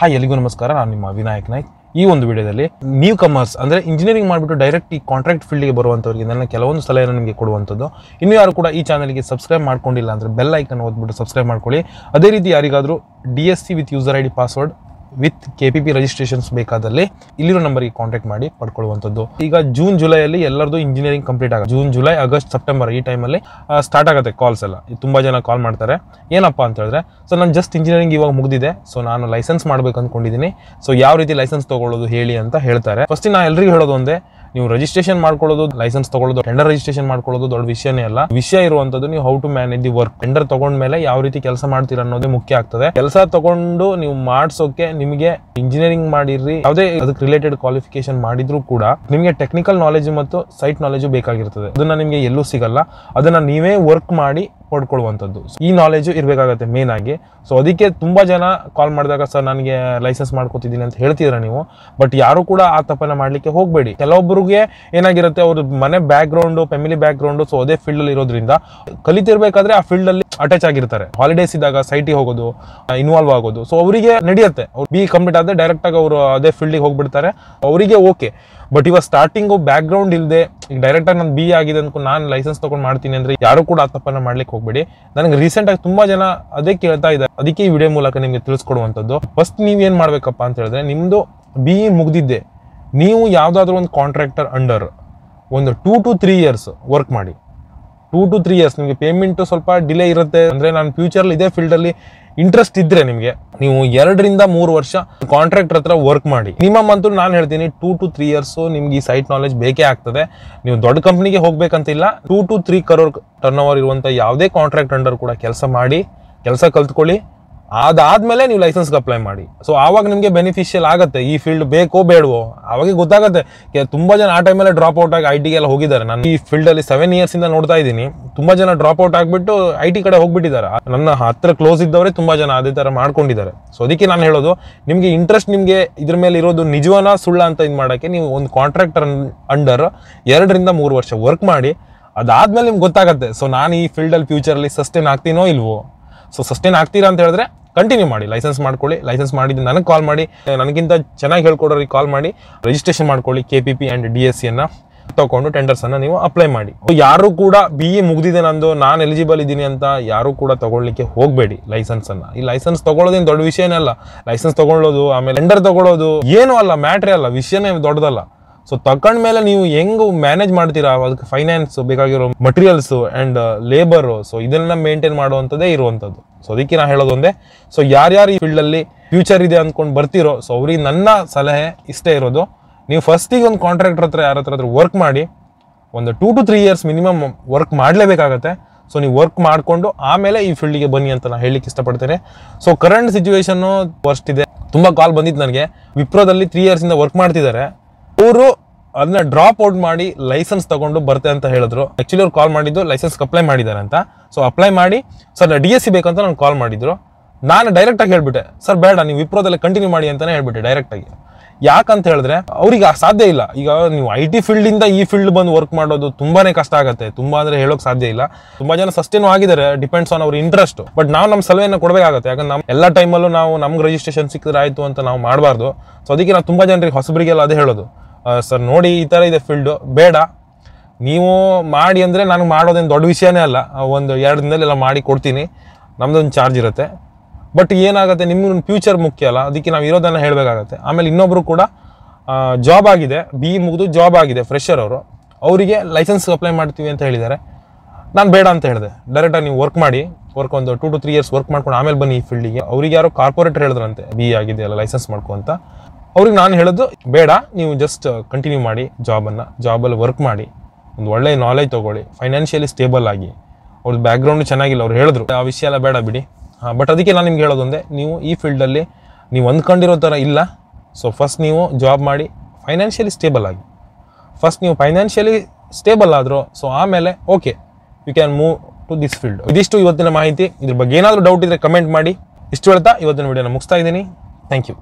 Hi ಎಲ್ಲಿಗೂ ನಮಸ್ಕಾರ, ನಾನು ನಿಮ್ಮ ವಿನಾಯಕ್ ನಾಯ್ಕ್. ಈ ಒಂದು ವಿಡಿಯೋದಲ್ಲಿ ನ್ಯೂ ಕಮರ್ಸ್ ಅಂದರೆ ಇಂಜಿನಿಯರಿಂಗ್ ಮಾಡಿಬಿಟ್ಟು ಡೈರೆಕ್ಟ್ ಈ ಕಾಂಟ್ರಾಕ್ಟ್ ಫೀಲ್ಡ್ಗೆ ಬರುವಂಥವ್ರಿಗೆ ನನ್ನ ಕೆಲವೊಂದು ಸಲಹೆಯನ್ನು ನಿಮಗೆ ಕೊಡುವಂಥದ್ದು. ಇನ್ನೂ ಯಾರು ಕೂಡ ಈ ಚಾನಲ್ಗೆ ಸಬ್ಸ್ಕ್ರೈಬ್ ಮಾಡ್ಕೊಂಡಿಲ್ಲ ಅಂದರೆ ಬೆಲ್ ಐಕನ್ ಓದ್ಬಿಟ್ಟು ಸಬ್ಸ್ಕ್ರೈಬ್ ಮಾಡ್ಕೊಳ್ಳಿ. ಅದೇ ರೀತಿ ಯಾರಿಗಾದರೂ DSC with user ID password with KPP registrations ಬೇಕಾದಲ್ಲಿ ಇಲ್ಲಿರೋ ನಂಬರ್ಗೆ ಕಾಂಟ್ಯಾಕ್ಟ್ ಮಾಡಿ ಪಡ್ಕೊಳ್ಳುವಂಥದ್ದು. ಈಗ ಜೂನ್ ಜುಲೈಯಲ್ಲಿ ಎಲ್ಲರದು ಇಂಜಿನಿಯರಿಂಗ್ ಕಂಪ್ಲೀಟ್ ಆಗುತ್ತೆ. ಜೂನ್ ಜುಲೈ ಆಗಸ್ಟ್ ಸೆಪ್ಟೆಂಬರ್ ಈ ಟೈಮಲ್ಲಿ ಸ್ಟಾರ್ಟ್ ಆಗುತ್ತೆ ಕಾಲ್ಸ್ ಎಲ್ಲ. ತುಂಬ ಜನ ಕಾಲ್ ಮಾಡ್ತಾರೆ. ಏನಪ್ಪ ಅಂತ ಹೇಳಿದ್ರೆ, ಸೊ ನಾನು ಜಸ್ಟ್ ಇಂಜಿನಿಯರಿಂಗ್ ಇವಾಗ ಮುಗಿದಿದೆ, ಸೊ ನಾನು ಲೈಸೆನ್ಸ್ ಮಾಡ್ಬೇಕು ಅಂದ್ಕೊಂಡಿದ್ದೀನಿ, ಸೊ ಯಾವ ರೀತಿ ಲೈಸೆನ್ಸ್ ತೊಗೊಳ್ಳೋದು ಹೇಳಿ ಅಂತ ಹೇಳ್ತಾರೆ. ಫಸ್ಟ್ ನಾನು ಎಲ್ರಿಗೂ ಹೇಳೋದು ಒಂದೇ, ನೀವು ರಿಜಿಸ್ಟ್ರೇಷನ್ ಮಾಡ್ಕೊಳ್ಳೋದು, ಲೈಸೆನ್ಸ್ ತಗೊಳ್ಳೋದು, ಟೆಂಡರ್ ರಿಜಿಸ್ಟ್ರೇಷನ್ ಮಾಡ್ಕೊಳ್ಳೋದು ದೊಡ್ಡ ವಿಷಯನೇ ಅಲ್ಲ. ವಿಷಯ ಇರುವಂತದ್ದು ನೀವು how to manage the work. Tender ತಗೊಂಡ್ಮೇಲೆ ಯಾವ ರೀತಿ ಕೆಲಸ ಮಾಡ್ತೀರಾ ಅನ್ನೋದೇ ಮುಖ್ಯ ಆಗ್ತದೆ. ಕೆಲಸ ತಗೊಂಡು ನೀವು ಮಾಡ್ಸೋಕೆ ನಿಮಗೆ ಇಂಜಿನಿಯರಿಂಗ್ ಮಾಡಿರ್ರಿ, ಯಾವುದೇ ಅದಕ್ಕೆ ರಿಲೇಟೆಡ್ ಕ್ವಾಲಿಫಿಕೇಶನ್ ಮಾಡಿದ್ರು ಕೂಡ ನಿಮಗೆ ಟೆಕ್ನಿಕಲ್ ನಾಲೆಜ್ ಮತ್ತು ಸೈಟ್ ನಾಲೆಜ್ ಬೇಕಾಗಿರ್ತದೆ. ಅದನ್ನ ನಿಮಗೆ ಎಲ್ಲೂ ಸಿಗಲ್ಲ. ಅದನ್ನ ನೀವೇ ವರ್ಕ್ ಮಾಡಿ ಪಡ್ಕೊಳ್ಳುವಂಥದ್ದು. ಈ ನಾಲೆಜು ಇರಬೇಕಾಗತ್ತೆ ಮೇನ್ ಆಗಿ. ಸೊ ಅದಕ್ಕೆ ತುಂಬಾ ಜನ ಕಾಲ್ ಮಾಡಿದಾಗ, ಸರ್ ನನಗೆ ಲೈಸೆನ್ಸ್ ಮಾಡ್ಕೊತಿದ್ದೀನಿ ಅಂತ ಹೇಳ್ತಿದ್ರ ನೀವು, ಬಟ್ ಯಾರು ಕೂಡ ಆ ತಪ್ಪನ್ನ ಮಾಡ್ಲಿಕ್ಕೆ ಹೋಗಬೇಡಿ. ಕೆಲವೊಬ್ಬರಿಗೆ ಏನಾಗಿರುತ್ತೆ, ಅವ್ರ ಮನೆ back ground, family back ground, so ಅದೇ ಫೀಲ್ಡ್ ಅಲ್ಲಿ ಇರೋದ್ರಿಂದ ಕಲಿತಿರ್ಬೇಕಾದ್ರೆ ಆ ಫೀಲ್ಡ್ ಅಲ್ಲಿ ಅಟ್ಯಾಚ್ ಆಗಿರ್ತಾರೆ. ಹಾಲಿಡೇಸ್ ಇದ್ದಾಗ ಸೈಟಿಗೆ ಹೋಗೋದು, ಇನ್ವಾಲ್ವ್ ಆಗೋದು, ಸೊ ಅವರಿಗೆ ನಡೆಯುತ್ತೆ. ಅವ್ರು BE ಕಂಪ್ಲೀಟ್ ಆದ್ರೆ ಡೈರೆಕ್ಟ್ ಆಗಿ ಅವರು ಅದೇ ಫೀಲ್ಡಿಗೆ ಹೋಗ್ಬಿಡ್ತಾರೆ, ಅವರಿಗೆ ಓಕೆ. ಬಟ್ ಇವಾಗ ಸ್ಟಾರ್ಟಿಂಗು ಬ್ಯಾಕ್ ಗ್ರೌಂಡ್ ಇಲ್ಲದೆ ಈಗ ಡೈರೆಕ್ಟ್ ಆಗಿ ನಾನು BE ಆಗಿದೆ ಅನ್ಕೊಂಡು ನಾನು ಲೈಸೆನ್ಸ್ ತಗೊಂಡು ಮಾಡ್ತೀನಿ ಅಂದ್ರೆ ಯಾರು ಕೂಡ ಆ ತಪ್ಪನ್ನ ಮಾಡ್ಲಿಕ್ಕೆ ಹೋಗ್ಬೇಡಿ. ನನಗೆ ರೀಸೆಂಟ್ ಆಗಿ ತುಂಬಾ ಜನ ಅದೇ ಕೇಳ್ತಾ ಇದ್ದಾರೆ. ಅದಕ್ಕೆ ಈ ವಿಡಿಯೋ ಮೂಲಕ ನಿಮ್ಗೆ ತಿಳಿಸ್ಕೊಡುವಂಥದ್ದು. ಫಸ್ಟ್ ನೀವೇನ್ ಮಾಡ್ಬೇಕಪ್ಪ ಅಂತ ಹೇಳಿದ್ರೆ, ನಿಮ್ದು BE ಮುಗ್ದಿದ್ದೆ, ನೀವು ಯಾವ್ದಾದ್ರು ಒಂದು ಕಾಂಟ್ರಾಕ್ಟರ್ ಅಂಡರ್ ಒಂದು 2 to 3 years ವರ್ಕ್ ಮಾಡಿ. 2 to 3 years ನಿಮಗೆ ಪೇಮೆಂಟ್ ಸ್ವಲ್ಪ ಡಿಲೇ ಇರುತ್ತೆ. ಅಂದ್ರೆ ನಾನು ಫ್ಯೂಚರ್ ಇದೇ ಫೀಲ್ಡ್ ಅಲ್ಲಿ ಇಂಟ್ರೆಸ್ಟ್ ಇದ್ರೆ ನಿಮಗೆ, ನೀವು 2 ರಿಂದ 3 ವರ್ಷ ಕಾಂಟ್ರಾಕ್ಟರ್ ಹತ್ರ ವರ್ಕ್ ಮಾಡಿ. ಮಿನಿಮಮ್ ಅಂತೂ ನಾನು ಹೇಳ್ತೀನಿ 2 to 3 years ನಿಮ್ಗೆ ಈ ಸೈಟ್ ನಾಲೆಜ್ ಬೇಕೇ ಆಗ್ತದೆ. ನೀವು ದೊಡ್ಡ ಕಂಪ್ನಿಗೆ ಹೋಗ್ಬೇಕಂತಿಲ್ಲ. 2 to 3 crore ಟರ್ನ್ ಓವರ್ ಇರುವಂತ ಯಾವುದೇ ಕಾಂಟ್ರಾಕ್ಟ್ ಅಂಡರ್ ಕೂಡ ಕೆಲಸ ಮಾಡಿ, ಕೆಲಸ ಕಲ್ತ್ಕೊಳ್ಳಿ. ಅದಾದ್ಮೇಲೆ ನೀವು ಲೈಸೆನ್ಸ್ಗೆ ಅಪ್ಲೈ ಮಾಡಿ. ಸೊ ಆವಾಗ ನಿಮಗೆ ಬೆನಿಫಿಷಿಯಲ್ ಆಗುತ್ತೆ. ಈ ಫೀಲ್ಡ್ ಬೇಕೋ ಬೇಡವೋ ಅವಾಗ ಗೊತ್ತಾಗುತ್ತೆ. ತುಂಬಾ ಜನ ಆ ಟೈಮಲ್ಲಿ ಡ್ರಾಪ್ ಔಟ್ ಆಗಿ IT ಗೆಲ್ಲ ಹೋಗಿದ್ದಾರೆ. ನಾನು ಈ ಫೀಲ್ಡ್ ಅಲ್ಲಿ 7 years ಇಂದ ನೋಡ್ತಾ ಇದ್ದೀನಿ. ತುಂಬಾ ಜನ ಡ್ರಾಪ್ ಔಟ್ ಆಗ್ಬಿಟ್ಟು IT ಕಡೆ ಹೋಗ್ಬಿಟ್ಟಿದ್ದಾರೆ. ನನ್ನ ಹತ್ರ ಕ್ಲೋಸ್ ಇದ್ದವರೇ ತುಂಬಾ ಜನ ಅದೇ ತರ ಮಾಡ್ಕೊಂಡಿದ್ದಾರೆ. ಸೊ ಅದಕ್ಕೆ ನಾನು ಹೇಳೋದು, ನಿಮ್ಗೆ ಇಂಟ್ರೆಸ್ಟ್ ನಿಮ್ಗೆ ಇದ್ರ ಮೇಲೆ ಇರೋದು ನಿಜವನ ಸುಳ್ಳ ಅಂತ ಇದು ಮಾಡಕ್ಕೆ, ನೀವು ಒಂದು ಕಾಂಟ್ರಾಕ್ಟರ್ ಅಂಡರ್ 2 ರಿಂದ 3 ವರ್ಷ ವರ್ಕ್ ಮಾಡಿ. ಅದಾದ್ಮೇಲೆ ನಿಮ್ಗೆ ಗೊತ್ತಾಗುತ್ತೆ, ಸೊ ನಾನು ಈ ಫೀಲ್ಡ್ ಅಲ್ಲಿ ಫ್ಯೂಚರ್ ಅಲ್ಲಿ ಸಸ್ಟೈನ್ ಆಗ್ತೀನೋ ಇಲ್ವೋ. ಸೊ ಸಸ್ಟೈನ್ ಆಗ್ತೀರಾ ಅಂತ ಹೇಳಿದ್ರೆ ಕಂಟಿನ್ಯೂ ಮಾಡಿ, ಲೈಸೆನ್ಸ್ ಮಾಡ್ಕೊಳ್ಳಿ. ಲೈಸೆನ್ಸ್ ಮಾಡಿದ್ದು ನನಗೆ ಕಾಲ್ ಮಾಡಿ, ನನಗಿಂತ ಚೆನ್ನಾಗಿ ಹೇಳ್ಕೊಡೋರಿಗೆ ಕಾಲ್ ಮಾಡಿ ರಿಜಿಸ್ಟ್ರೇಷನ್ ಮಾಡ್ಕೊಳ್ಳಿ. KPP and DSC ಅನ್ನ ತಗೊಂಡು ಟೆಂಡರ್ಸ್ ಅನ್ನ ನೀವು ಅಪ್ಲೈ ಮಾಡಿ. ಯಾರು ಕೂಡ BE ಮುಗ್ದಿದೆ ನಂದು, ನಾನು ಎಲಿಜಿಬಲ್ ಇದ್ದೀನಿ ಅಂತ ಯಾರು ಕೂಡ ತಗೊಳ್ಳಿಕ್ಕೆ ಹೋಗಬೇಡಿ ಲೈಸೆನ್ಸ್ ಅನ್ನ. ಈ ಲೈಸೆನ್ಸ್ ತಗೊಳ್ಳೋದೇನು ದೊಡ್ಡ ವಿಷಯನೇ ಅಲ್ಲ. ಲೈಸೆನ್ಸ್ ತಗೊಳ್ಳೋದು, ಆಮೇಲೆ ಟೆಂಡರ್ ತಗೊಳ್ಳೋದು ಏನೂ ಅಲ್ಲ, ಮ್ಯಾಟ್ರೇ ಅಲ್ಲ, ವಿಷಯನೇ ದೊಡ್ಡದಲ್ಲ. ಸೊ ತಕೊಂಡ್ಮೇಲೆ ನೀವು ಹೆಂಗ್ ಮ್ಯಾನೇಜ್ ಮಾಡ್ತೀರಾ, ಅದಕ್ಕೆ ಫೈನಾನ್ಸ್ ಬೇಕಾಗಿರೋ ಮಟೀರಿಯಲ್ಸ್ ಅಂಡ್ ಲೇಬರ್, ಸೊ ಇದನ್ನ ಮೇಂಟೈನ್ ಮಾಡುವಂಥದ್ದೇ ಇರುವಂಥದ್ದು. ಸೊ ಅದಕ್ಕೆ ನಾ ಹೇಳೋದು ಒಂದೇ, ಸೊ ಯಾರ್ಯಾರು ಈ ಫೀಲ್ಡ್ ಅಲ್ಲಿ ಫ್ಯೂಚರ್ ಇದೆ ಅಂದ್ಕೊಂಡು ಬರ್ತಿರೋ, ಸೊ ಅವ್ರಿಗೆ ನನ್ನ ಸಲಹೆ ಇಷ್ಟೇ ಇರೋದು, ನೀವು ಫಸ್ಟಿಗೆ ಒಂದು ಕಾಂಟ್ರಾಕ್ಟರ್ ಹತ್ರ ಯಾರ ಹತ್ರ ವರ್ಕ್ ಮಾಡಿ. ಒಂದು 2 to 3 years ಮಿನಿಮಮ್ ವರ್ಕ್ ಮಾಡಲೇಬೇಕಾಗತ್ತೆ. ಸೊ ನೀವು ವರ್ಕ್ ಮಾಡಿಕೊಂಡು ಆಮೇಲೆ ಈ ಫೀಲ್ಡ್ಗೆ ಬನ್ನಿ ಅಂತ ನಾನು ಹೇಳಲಿಕ್ಕೆ ಇಷ್ಟಪಡ್ತೇನೆ. ಸೊ ಕರೆಂಟ್ ಸಿಚುವೇಶನ್ ವರ್ಸ್ಟ್ ಇದೆ. ತುಂಬಾ ಕಾಲ್ ಬಂದಿತ್ತು ನನಗೆ. ವಿಪ್ರೋದಲ್ಲಿ 3 years ಇಂದ ವರ್ಕ್ ಮಾಡ್ತಿದ್ದಾರೆ. ಅವರು ಅದನ್ನ ಡ್ರಾಪ್ ಔಟ್ ಮಾಡಿ ಲೈಸೆನ್ಸ್ ತಗೊಂಡು ಬರ್ತೆ ಅಂತ ಹೇಳಿದ್ರು. ಆಕ್ಚುಲಿ ಅವ್ರು ಕಾಲ್ ಮಾಡಿದ್ದು ಲೈಸೆನ್ಸ್ ಅಪ್ಲೈ ಮಾಡಿದ್ದಾರೆ ಅಂತ. ಸೊ ಅಪ್ಲೈ ಮಾಡಿ, ಸರ್ DSC ಬೇಕಂತ ನಾನು ಕಾಲ್ ಮಾಡಿದ್ರು. ನಾನು ಡೈರೆಕ್ಟ್ ಆಗಿ ಹೇಳ್ಬಿಟ್ಟೆ, ಸರ್ ಬೇಡ, ನೀವು ವಿಪ್ರೋದಲ್ಲಿ ಕಂಟಿನ್ಯೂ ಮಾಡಿ ಅಂತಾನೆ ಹೇಳ್ಬಿಟ್ಟೆ ಡೈರೆಕ್ಟ್ ಆಗಿ. ಯಾಕಂತ ಹೇಳಿದ್ರೆ ಅವ್ರಿಗೆ ಸಾಧ್ಯ ಇಲ್ಲ. ಈಗ ನೀವು IT ಫೀಲ್ಡ್ ಇಂದ ಈ ಫೀಲ್ಡ್ ಬಂದು ವರ್ಕ್ ಮಾಡೋದು ತುಂಬಾನೇ ಕಷ್ಟ ಆಗುತ್ತೆ. ತುಂಬಾ ಅಂದ್ರೆ ಹೇಳೋಕ್ ಸಾಧ್ಯ ಇಲ್ಲ. ತುಂಬಾ ಜನ ಸಸ್ಟೇನು ಆಗಿದ್ದಾರೆ, ಡಿಪೆಂಡ್ಸ್ ಆನ್ ಅವ್ರ ಇಂಟ್ರೆಸ್ಟ್. ಬಟ್ ನಾವು ನಮ್ಮ ಸಲಹೆಯನ್ನು ಕೊಡಬೇಕಾಗುತ್ತೆ. ಯಾಕಂದ್ರೆ ನಾವು ಎಲ್ಲ ಟೈಮಲ್ಲೂ ನಾವು ನಮ್ಗೆ ರಿಜಿಸ್ಟ್ರೇಷನ್ ಸಿಕ್ಕಿದ್ರೆ ಆಯ್ತು ಅಂತ ನಾವು ಮಾಡಬಾರ್ದು. ಸೊ ಅದಕ್ಕೆ ನಾವು ತುಂಬಾ ಜನರಿಗೆ ಹೊಸಬರಿಗೆಲ್ಲ ಅದೇ ಹೇಳೋದು, ಸರ್ ನೋಡಿ ಈ ತರ ಇದೆ ಫೀಲ್ಡ್, ಬೇಡ ನೀವು ಮಾಡಿ ಅಂದ್ರೆ ನನಗೆ ಮಾಡೋದೇನು ದೊಡ್ಡ ವಿಷಯನೇ ಅಲ್ಲ. ಒಂದು 2 ದಿನದಲ್ಲೆಲ್ಲ ಮಾಡಿ ಕೊಡ್ತೀನಿ, ನಮ್ದೊಂದು ಚಾರ್ಜ್ ಇರುತ್ತೆ. ಬಟ್ ಏನಾಗುತ್ತೆ, ನಿಮ್ಗೆ ಫ್ಯೂಚರ್ ಮುಖ್ಯ ಅಲ್ಲ. ಅದಕ್ಕೆ ನಾವು ಇರೋದನ್ನ ಹೇಳಬೇಕಾಗತ್ತೆ. ಆಮೇಲೆ ಇನ್ನೊಬ್ರು ಕೂಡ ಜಾಬ್ ಆಗಿದೆ, BE ಮುಗಿದು ಜಾಬ್ ಆಗಿದೆ, ಫ್ರೆಶರ್ ಅವರು, ಅವರಿಗೆ ಲೈಸೆನ್ಸ್ ಅಪ್ಲೈ ಮಾಡ್ತೀವಿ ಅಂತ ಹೇಳಿದ್ದಾರೆ. ನಾನು ಬೇಡ ಅಂತ ಹೇಳಿದೆ. ಡೈರೆಕ್ಟಾಗಿ ನೀವು ವರ್ಕ್ ಮಾಡಿ, ಒಂದು 2 to 3 years ವರ್ಕ್ ಮಾಡ್ಕೊಂಡು ಆಮೇಲೆ ಬನ್ನಿ ಈ ಫೀಲ್ಡಿಗೆ. ಅವ್ರಿಗೆ ಯಾರೋ ಕಾರ್ಪೊರೇಟರ್ ಹೇಳಿದ್ರಂತೆ, BE ಆಗಿದೆ ಅಲ್ಲ ಲೈಸೆನ್ಸ್ ಮಾಡ್ಕೊ ಅಂತ. ಅವ್ರಿಗೆ ನಾನು ಹೇಳೋದು, ಬೇಡ, ನೀವು ಜಸ್ಟ್ ಕಂಟಿನ್ಯೂ ಮಾಡಿ ಜಾಬಲ್ಲಿ ವರ್ಕ್ ಮಾಡಿ, ಒಂದು ಒಳ್ಳೆ ನಾಲೆಜ್ ತೊಗೊಳ್ಳಿ, ಫೈನಾನ್ಷಿಯಲಿ ಸ್ಟೇಬಲ್ ಆಗಿ. ಅವ್ರದ್ದು ಬ್ಯಾಕ್ಗ್ರೌಂಡ್ ಚೆನ್ನಾಗಿಲ್ಲ, ಅವ್ರು ಹೇಳಿದ್ರು, ಆ ವಿಷಯ ಎಲ್ಲ ಬೇಡ ಬಿಡಿ. ಬಟ್ ಅದಕ್ಕೆ ನಾನು ನಿಮ್ಗೆ ಹೇಳೋದೊಂದೇ, ನೀವು ಈ ಫೀಲ್ಡಲ್ಲಿ ನೀವು ಅಂದ್ಕೊಂಡಿರೋ ಥರ ಇಲ್ಲ. ಸೊ ಫಸ್ಟ್ ನೀವು ಜಾಬ್ ಮಾಡಿ ಫೈನಾನ್ಷಿಯಲಿ ಸ್ಟೇಬಲ್ ಆಗಿ. ಫಸ್ಟ್ ನೀವು ಫೈನಾನ್ಷಿಯಲಿ ಸ್ಟೇಬಲ್ ಆದರೂ, ಸೊ ಆಮೇಲೆ okay, you can move to this field. ಇದಿಷ್ಟು ಇವತ್ತಿನ ಮಾಹಿತಿ. ಇದ್ರ ಬಗ್ಗೆ ಏನಾದರೂ ಡೌಟ್ ಇದ್ದರೆ ಕಮೆಂಟ್ ಮಾಡಿ. ಇಷ್ಟು ಹೇಳ್ತಾ ಇವತ್ತಿನ ವಿಡಿಯೋನ ಮುಗಿಸ್ತಾ ಇದ್ದೀನಿ. Thank you.